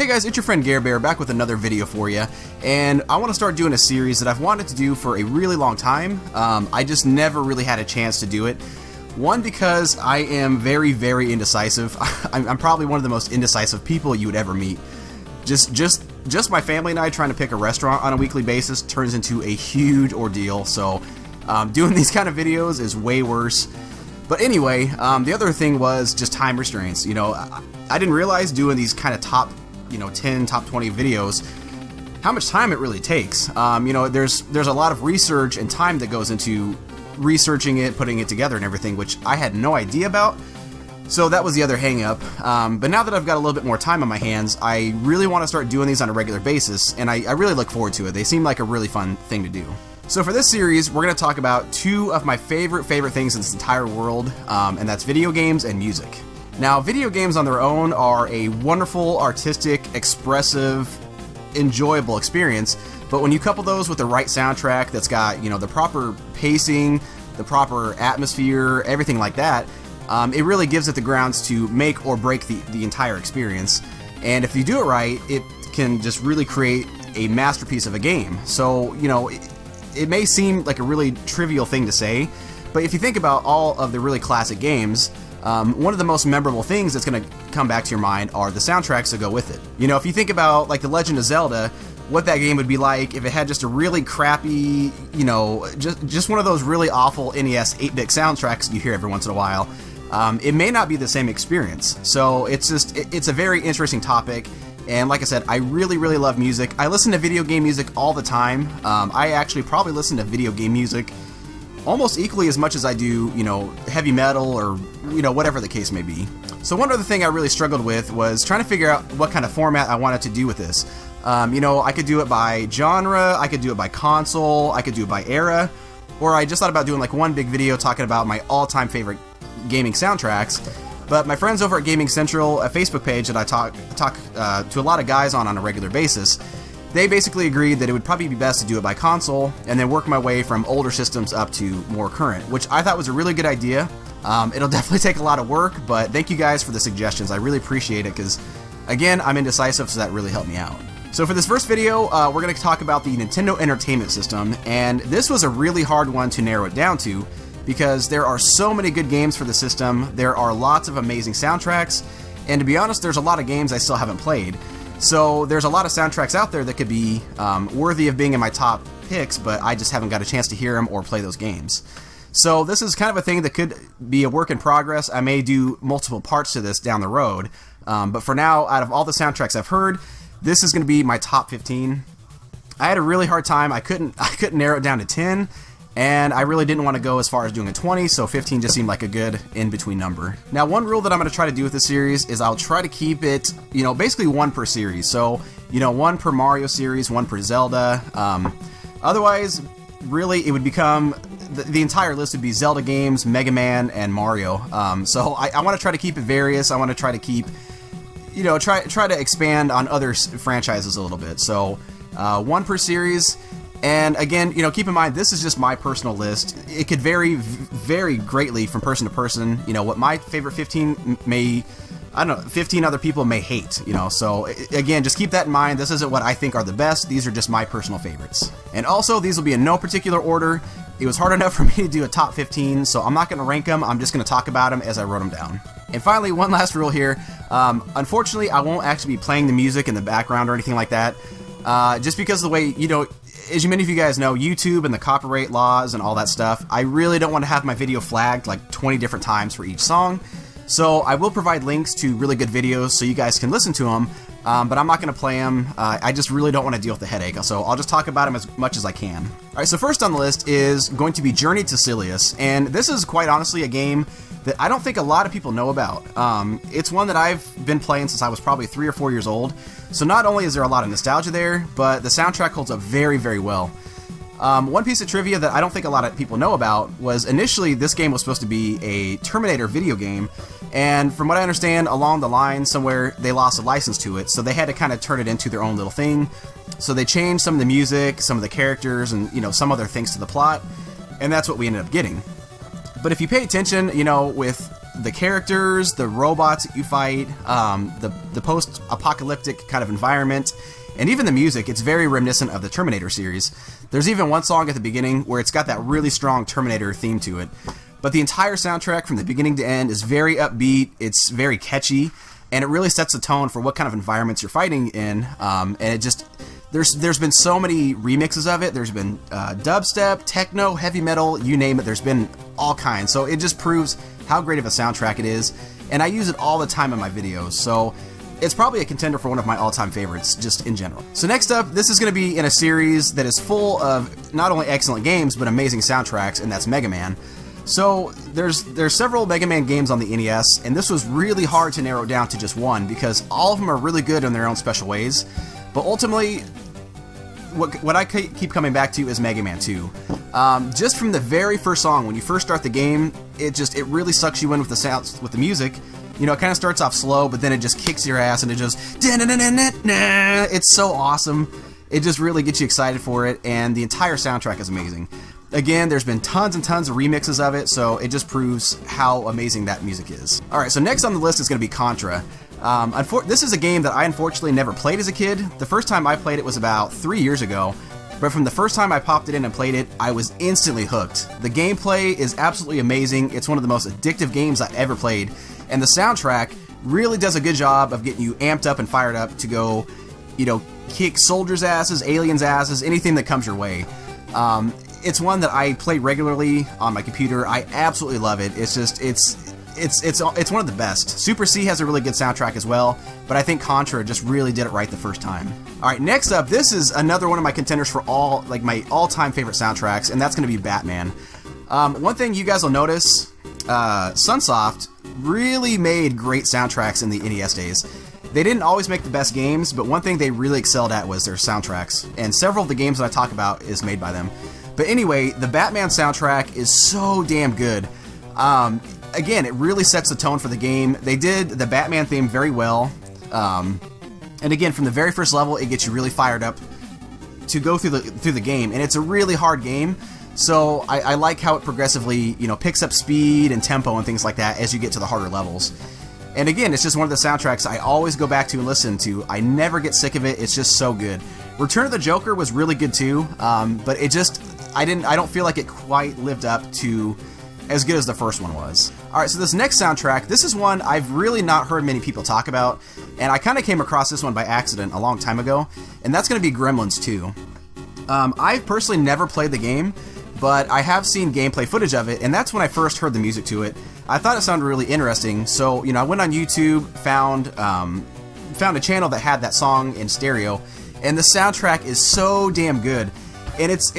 Hey guys, it's your friend Gare back with another video for you, and I want to start doing a series that I've wanted to do for a really long time. I just never really had a chance to do it. One, because I am very indecisive. I'm probably one of the most indecisive people you would ever meet. Just my family and I trying to pick a restaurant on a weekly basis turns into a huge ordeal, so doing these kind of videos is way worse. But anyway, the other thing was just time restraints. You know, I didn't realize doing these kind of top 10, top 20 videos, how much time it really takes. You know, there's a lot of research and time that goes into researching it, putting it together and everything, which I had no idea about. So that was the other hang up. But now that I've got a little bit more time on my hands, I really want to start doing these on a regular basis, and I really look forward to it. They seem like a really fun thing to do. So for this series, we're going to talk about two of my favorite things in this entire world, and that's video games and music. Now, video games on their own are a wonderful, artistic, expressive, enjoyable experience, but when you couple those with the right soundtrack that's got, you know, the proper pacing, the proper atmosphere, everything like that, it really gives it the grounds to make or break the entire experience. And if you do it right, it can just really create a masterpiece of a game. So, you know, it may seem like a really trivial thing to say, but if you think about all of the really classic games, one of the most memorable things that's going to come back to your mind are the soundtracks that go with it. You know, if you think about like The Legend of Zelda, what that game would be like if it had just a really crappy, you know, just one of those really awful NES 8-bit soundtracks you hear every once in a while, it may not be the same experience. So it's just, it's a very interesting topic. And like I said, I really love music. I listen to video game music all the time. I actually probably listen to video game music almost equally as much as I do, you know, heavy metal or, you know, whatever the case may be. So one other thing I really struggled with was trying to figure out what kind of format I wanted to do with this. You know, I could do it by genre, I could do it by console, I could do it by era, or I just thought about doing like one big video talking about my all-time favorite gaming soundtracks. But my friends over at Gaming Central, a Facebook page that I talk to a lot of guys on a regular basis, they basically agreed that it would probably be best to do it by console and then work my way from older systems up to more current, which I thought was a really good idea. It'll definitely take a lot of work, but thank you guys for the suggestions. I really appreciate it because, again, I'm indecisive, so that really helped me out. So for this first video, we're going to talk about the Nintendo Entertainment System, and this was a really hard one to narrow it down to because there are so many good games for the system, there are lots of amazing soundtracks, and to be honest, there's a lot of games I still haven't played. So there's a lot of soundtracks out there that could be worthy of being in my top picks, but I just haven't got a chance to hear them or play those games. So this is kind of a thing that could be a work in progress. I may do multiple parts to this down the road, but for now, out of all the soundtracks I've heard, this is going to be my top 15. I had a really hard time. I couldn't narrow it down to 10. And I really didn't want to go as far as doing a 20, so 15 just seemed like a good in-between number. Now, one rule that I'm going to try to do with this series is I'll try to keep it, you know, basically one per series. So, you know, one per Mario series, one per Zelda. Otherwise, really, it would become, the entire list would be Zelda games, Mega Man, and Mario. So I want to try to keep it various. I want to try to keep, you know, try to expand on other franchises a little bit. So, one per series. And again, you know, keep in mind, this is just my personal list. It could vary greatly from person to person. You know, what my favorite 15 may, I don't know, 15 other people may hate, you know. So again, just keep that in mind. This isn't what I think are the best. These are just my personal favorites. And also, these will be in no particular order. It was hard enough for me to do a top 15, so I'm not going to rank them. I'm just going to talk about them as I wrote them down. And finally, one last rule here. Unfortunately, I won't actually be playing the music in the background or anything like that. Just because of the way, you know, as many of you guys know, YouTube and the copyright laws and all that stuff, I really don't want to have my video flagged like 20 different times for each song. So I will provide links to really good videos so you guys can listen to them, but I'm not going to play them. I just really don't want to deal with the headache, so I'll just talk about them as much as I can. Alright, so first on the list is going to be Journey to Silius, and this is quite honestly a game that I don't think a lot of people know about. It's one that I've been playing since I was probably 3 or 4 years old, so not only is there a lot of nostalgia there, but the soundtrack holds up very well. One piece of trivia that I don't think a lot of people know about was initially this game was supposed to be a Terminator video game, and from what I understand, along the line somewhere they lost a license to it, so they had to kind of turn it into their own little thing. So they changed some of the music, some of the characters, and, you know, some other things to the plot, and that's what we ended up getting. But if you pay attention, you know, with the characters, the robots that you fight, the post-apocalyptic kind of environment, and even the music. It's very reminiscent of the Terminator series. There's even one song at the beginning where it's got that really strong Terminator theme to it. But the entire soundtrack from the beginning to end is very upbeat, it's very catchy, and it really sets the tone for what kind of environments you're fighting in. And it just, there's been so many remixes of it. There's been dubstep, techno, heavy metal, you name it. There's been all kinds. So it just proves how great of a soundtrack it is. And I use it all the time in my videos. So it's probably a contender for one of my all-time favorites, just in general. So next up, this is going to be in a series that is full of not only excellent games, but amazing soundtracks, and that's Mega Man. So there's several Mega Man games on the NES, and this was really hard to narrow down to just one, because all of them are really good in their own special ways. But ultimately, what I keep coming back to is Mega Man 2. Just from the very first song, when you first start the game, it really sucks you in with the sounds, with the music. You know, it kind of starts off slow, but then it just kicks your ass, and it just it's so awesome. It just really gets you excited for it, and the entire soundtrack is amazing. Again, there's been tons and tons of remixes of it, so it just proves how amazing that music is. Alright, so next on the list is going to be Contra. This is a game that I unfortunately never played as a kid. The first time I played it was about 3 years ago, but from the first time I popped it in and played it, I was instantly hooked. The gameplay is absolutely amazing. It's one of the most addictive games I ever played, and the soundtrack really does a good job of getting you amped up and fired up to go, you know, kick soldiers' asses, aliens' asses, anything that comes your way. It's one that I play regularly on my computer. I absolutely love it. It's just, it's one of the best. Super C has a really good soundtrack as well, but I think Contra just really did it right the first time. Alright, next up, this is another one of my contenders for my all-time favorite soundtracks, and that's going to be Batman. One thing you guys will notice, Sunsoft really made great soundtracks in the NES days. They didn't always make the best games, but one thing they really excelled at was their soundtracks, and several of the games that I talk about is made by them. But anyway, the Batman soundtrack is so damn good. Again, it really sets the tone for the game. They did the Batman theme very well. And again, from the very first level, it gets you really fired up to go through the game. And it's a really hard game, so I like how it progressively, you know, picks up speed and tempo and things like that as you get to the harder levels. And again, it's just one of the soundtracks I always go back to and listen to. I never get sick of it. It's just so good. Return of the Joker was really good too, but it just, I don't feel like it quite lived up to as good as the first one was. Alright, so this next soundtrack, this is one I've really not heard many people talk about, and I kind of came across this one by accident a long time ago, and that's going to be Gremlins 2. I've personally never played the game, but I have seen gameplay footage of it, and that's when I first heard the music to it. I thought it sounded really interesting, so you know, I went on YouTube, found a channel that had that song in stereo, and the soundtrack is so damn good. And it's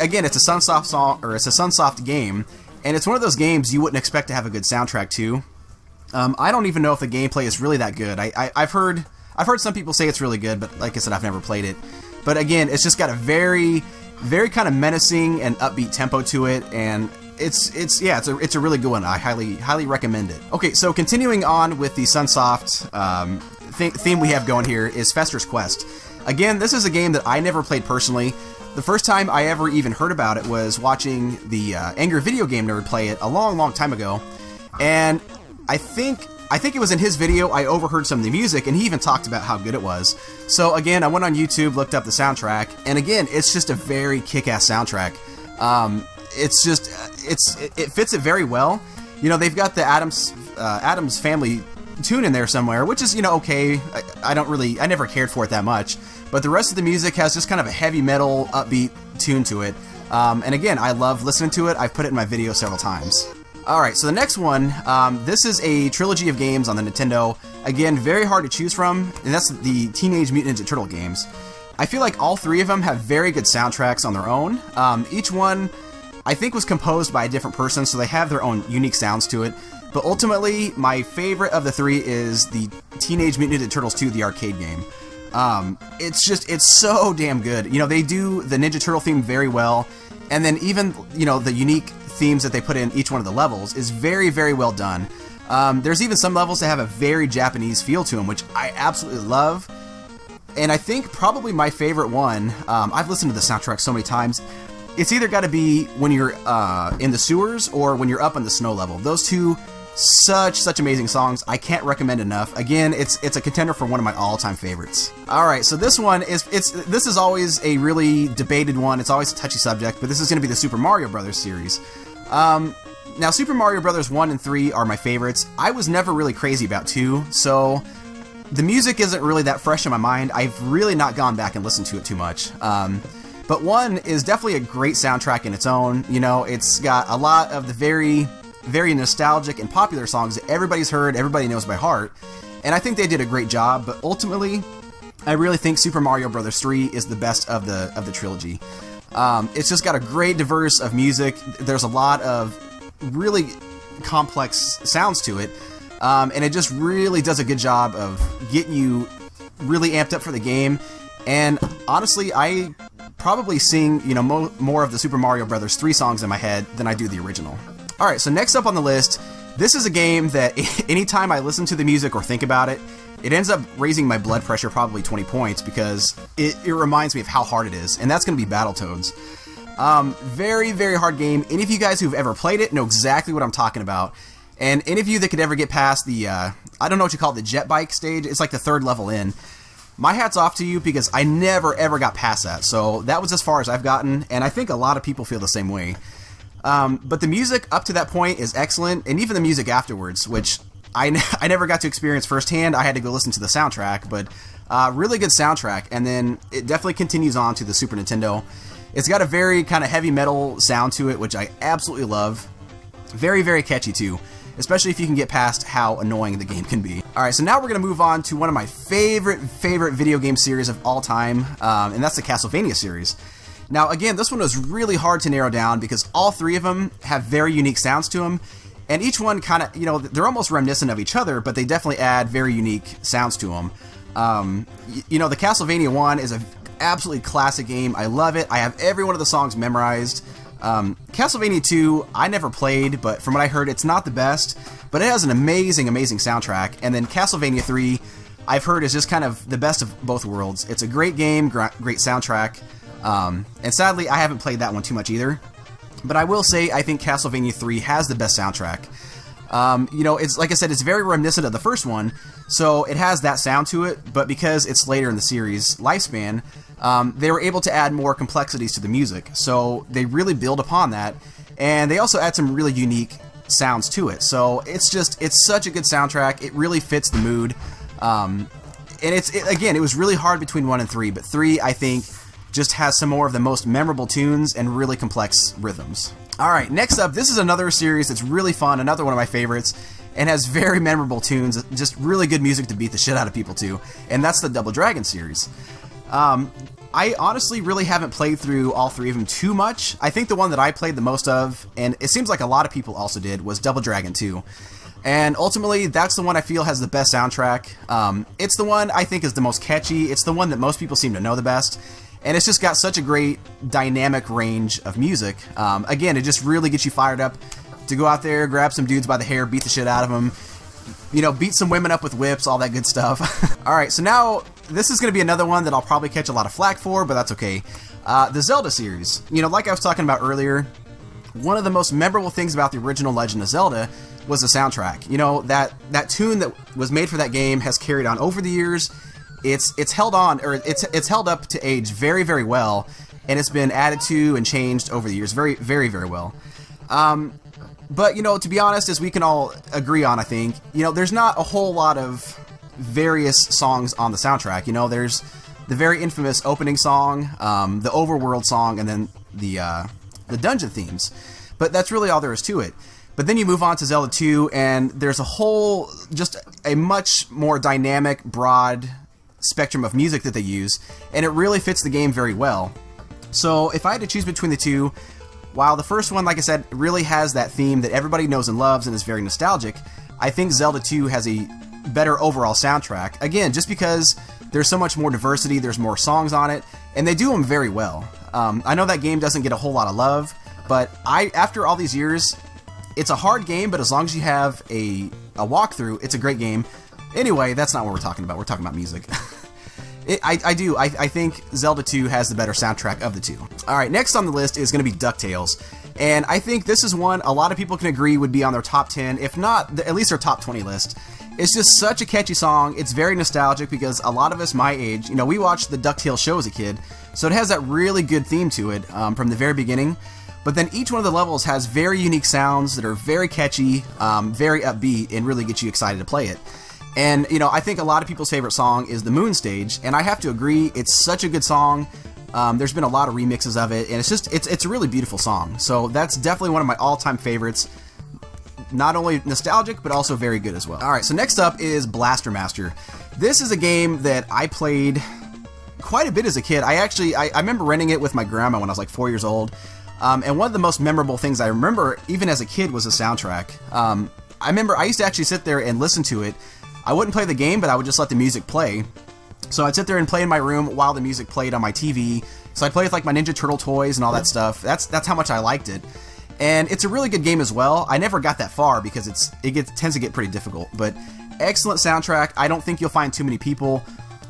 again, it's a Sunsoft song, or it's a Sunsoft game, and it's one of those games you wouldn't expect to have a good soundtrack to. I don't even know if the gameplay is really that good. I've heard some people say it's really good, but like I said, I've never played it. But again, it's just got a very kind of menacing and upbeat tempo to it, and it's a really good one. I highly recommend it. Okay, so continuing on with the Sunsoft theme we have going here is Fester's Quest. Again, this is a game that I never played personally. The first time I ever even heard about it was watching the Angry Video Game Nerd play it a long time ago, and I think it was in his video I overheard some of the music, and he even talked about how good it was. So again, I went on YouTube, looked up the soundtrack, and again, it's just a very kick-ass soundtrack. It fits it very well. You know, they've got the Addams Family tune in there somewhere, which is, you know, okay. I never cared for it that much, but the rest of the music has just kind of a heavy metal, upbeat tune to it. And again, I love listening to it. I've put it in my video several times. Alright, so the next one, this is a trilogy of games on the Nintendo. Again, very hard to choose from, and that's the Teenage Mutant Ninja Turtle games. I feel like all three of them have very good soundtracks on their own. Each one, I think, was composed by a different person, so they have their own unique sounds to it. But ultimately, my favorite of the three is the Teenage Mutant Ninja Turtles 2, the arcade game. It's so damn good. You know, they do the Ninja Turtle theme very well, and then even, you know, the unique themes that they put in each one of the levels is very well done. There's even some levels that have a very Japanese feel to them, which I absolutely love. And I think probably my favorite one, I've listened to the soundtrack so many times, it's either got to be when you're in the sewers or when you're up on the snow level. Those two Such amazing songs. I can't recommend enough. Again, it's a contender for one of my all-time favorites. All right, so this one is this is always a really debated one. It's always a touchy subject, but this is going to be the Super Mario Brothers series. Now, Super Mario Brothers 1 and 3 are my favorites. I was never really crazy about 2, so the music isn't really that fresh in my mind. I've really not gone back and listened to it too much. But 1 is definitely a great soundtrack in its own. You know, it's got a lot of the very nostalgic and popular songs that everybody's heard, everybody knows by heart. And I think they did a great job, but ultimately, I really think Super Mario Brothers 3 is the best of the trilogy. It's just got a great diverse of music. There's a lot of really complex sounds to it, and it just really does a good job of getting you really amped up for the game. And honestly, I probably sing, you know, more of the Super Mario Brothers 3 songs in my head than I do the original. Alright, so next up on the list, this is a game that anytime I listen to the music or think about it, it ends up raising my blood pressure probably 20 points because it reminds me of how hard it is, and that's going to be Battletoads. Very hard game. Any of you guys who've ever played it know exactly what I'm talking about. And any of you that could ever get past the, I don't know what you call it, the jet bike stage, it's like the 3rd level in. My hat's off to you because I never ever got past that. So that was as far as I've gotten, and I think a lot of people feel the same way. But the music up to that point is excellent, and even the music afterwards, which I never got to experience firsthand. I had to go listen to the soundtrack, but really good soundtrack. And then it definitely continues on to the Super Nintendo. It's got a very kind of heavy metal sound to it, which I absolutely love. Very catchy too, especially if you can get past how annoying the game can be. Alright, so now we're going to move on to one of my favorite video game series of all time, and that's the Castlevania series. Now again, this one was really hard to narrow down because all 3 of them have very unique sounds to them, and each one kind of, you know, they're almost reminiscent of each other, but they definitely add very unique sounds to them. You know, the Castlevania 1 is an absolutely classic game. I love it. I have every one of the songs memorized. Castlevania 2, I never played, but from what I heard, it's not the best, but it has an amazing soundtrack. And then Castlevania 3, I've heard is just kind of the best of both worlds. It's a great game, great soundtrack, and sadly, I haven't played that one too much either. But I will say, I think Castlevania 3 has the best soundtrack. You know, it's like I said, it's very reminiscent of the first one, so it has that sound to it, but because it's later in the series lifespan, they were able to add more complexities to the music, so they really build upon that, and they also add some really unique sounds to it, so it's such a good soundtrack. It really fits the mood, and again, it was really hard between 1 and 3, but 3, I think, just has some more of the most memorable tunes and really complex rhythms. Alright, next up, this is another series that's really fun, another one of my favorites, and has very memorable tunes, just really good music to beat the shit out of people to, and that's the Double Dragon series. I honestly really haven't played through all 3 of them too much. I think the one that I played the most of, and it seems like a lot of people also did, was Double Dragon 2. And ultimately, that's the one I feel has the best soundtrack. It's the one I think is the most catchy, it's the one that most people seem to know the best, and it's just got such a great dynamic range of music. Again, it just really gets you fired up to go out there, grab some dudes by the hair, beat the shit out of them, you know, beat some women up with whips, all that good stuff. Alright, so now, this is going to be another one that I'll probably catch a lot of flack for, but that's okay. The Zelda series. You know, like I was talking about earlier, one of the most memorable things about the original Legend of Zelda was the soundtrack. You know, that tune that was made for that game has carried on over the years. It's held on, or it's held up to age very well, and it's been added to and changed over the years very well. But, you know, to be honest, as we can all agree on, I think, you know, there's not a whole lot of various songs on the soundtrack. You know, there's the very infamous opening song, the overworld song, and then the dungeon themes. But that's really all there is to it. But then you move on to Zelda 2, and there's a whole, just a much more dynamic, broad spectrum of music that they use, and it really fits the game very well. So if I had to choose between the two, while the first one, like I said, really has that theme that everybody knows and loves and is very nostalgic, I think Zelda 2 has a better overall soundtrack. Again, just because there's so much more diversity, there's more songs on it, and they do them very well. I know that game doesn't get a whole lot of love, but after all these years, it's a hard game, but as long as you have a walkthrough, it's a great game. Anyway, that's not what we're talking about. We're talking about music. I think Zelda 2 has the better soundtrack of the two. Alright, next on the list is going to be DuckTales. And I think this is one a lot of people can agree would be on their top 10, if not at least their top 20 list. It's just such a catchy song. It's very nostalgic because a lot of us my age, you know, we watched the DuckTales show as a kid, so it has that really good theme to it from the very beginning. But then each one of the levels has very unique sounds that are very catchy, very upbeat, and really get you excited to play it. And, you know, I think a lot of people's favorite song is the Moon Stage, and I have to agree, it's such a good song. There's been a lot of remixes of it, and it's a really beautiful song. So that's definitely one of my all-time favorites. Not only nostalgic, but also very good as well. Alright, so next up is Blaster Master. This is a game that I played quite a bit as a kid. I remember renting it with my grandma when I was like 4 years old. And one of the most memorable things I remember, even as a kid, was the soundtrack. I remember I used to actually sit there and listen to it. I wouldn't play the game, but I would just let the music play. So I'd sit there and play in my room while the music played on my TV. So I'd play with like my Ninja Turtle toys and all that stuff. That's how much I liked it. And it's a really good game as well. I never got that far because it tends to get pretty difficult. But excellent soundtrack. I don't think you'll find too many people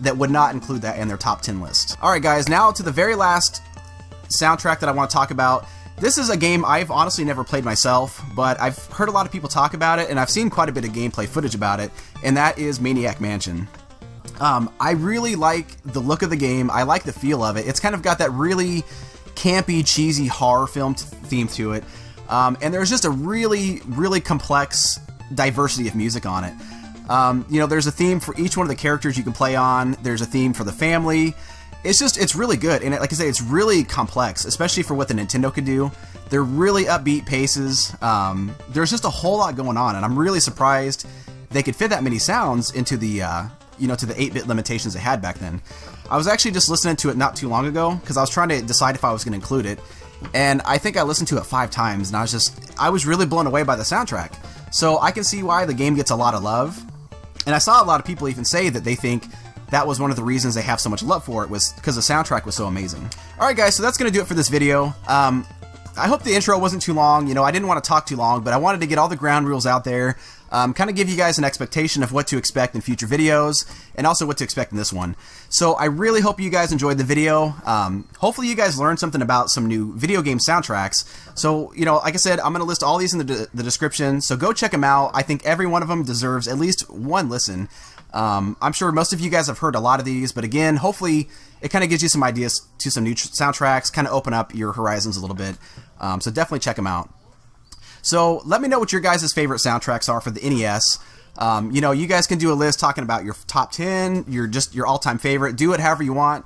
that would not include that in their top 10 list. Alright guys, now to the very last soundtrack that I want to talk about. This is a game I've honestly never played myself, but I've heard a lot of people talk about it, and I've seen quite a bit of gameplay footage about it, and that is Maniac Mansion. I really like the look of the game. I like the feel of it. It's kind of got that really campy, cheesy horror film theme to it, and there's just a really, really complex diversity of music on it. You know, there's a theme for each one of the characters you can play on. There's a theme for the family. It's really good, and like I say, it's really complex, especially for what the Nintendo could do. They're really upbeat paces. There's just a whole lot going on, and I'm really surprised they could fit that many sounds into the, you know, to the 8-bit limitations they had back then. I was actually just listening to it not too long ago, because I was trying to decide if I was going to include it, and I think I listened to it 5 times, and I was really blown away by the soundtrack. So I can see why the game gets a lot of love, and I saw a lot of people even say that they think that was one of the reasons they have so much love for it, was because the soundtrack was so amazing. Alright guys, so that's going to do it for this video. I hope the intro wasn't too long. You know, I didn't want to talk too long, but I wanted to get all the ground rules out there, kind of give you guys an expectation of what to expect in future videos, and also what to expect in this one. So I really hope you guys enjoyed the video. Hopefully you guys learned something about some new video game soundtracks. So, you know, like I said, I'm going to list all these in the description, so go check them out. I think every one of them deserves at least one listen. I'm sure most of you guys have heard a lot of these, but again, hopefully it kind of gives you some ideas to some new soundtracks, kind of open up your horizons a little bit. So definitely check them out. So let me know what your guys' favorite soundtracks are for the NES. You know, you guys can do a list talking about your top 10, your all-time favorite. Do it however you want.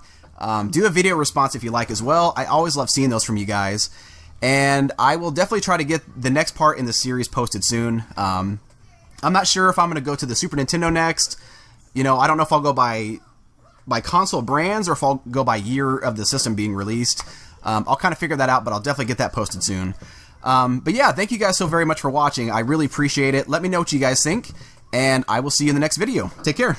Do a video response if you like as well. I always love seeing those from you guys. And I will definitely try to get the next part in the series posted soon. I'm not sure if I'm going to go to the Super Nintendo next. You know, I don't know if I'll go by console brands or if I'll go by year of the system being released. I'll kind of figure that out, but I'll definitely get that posted soon. But yeah, thank you guys so very much for watching. I really appreciate it. Let me know what you guys think, and I will see you in the next video. Take care.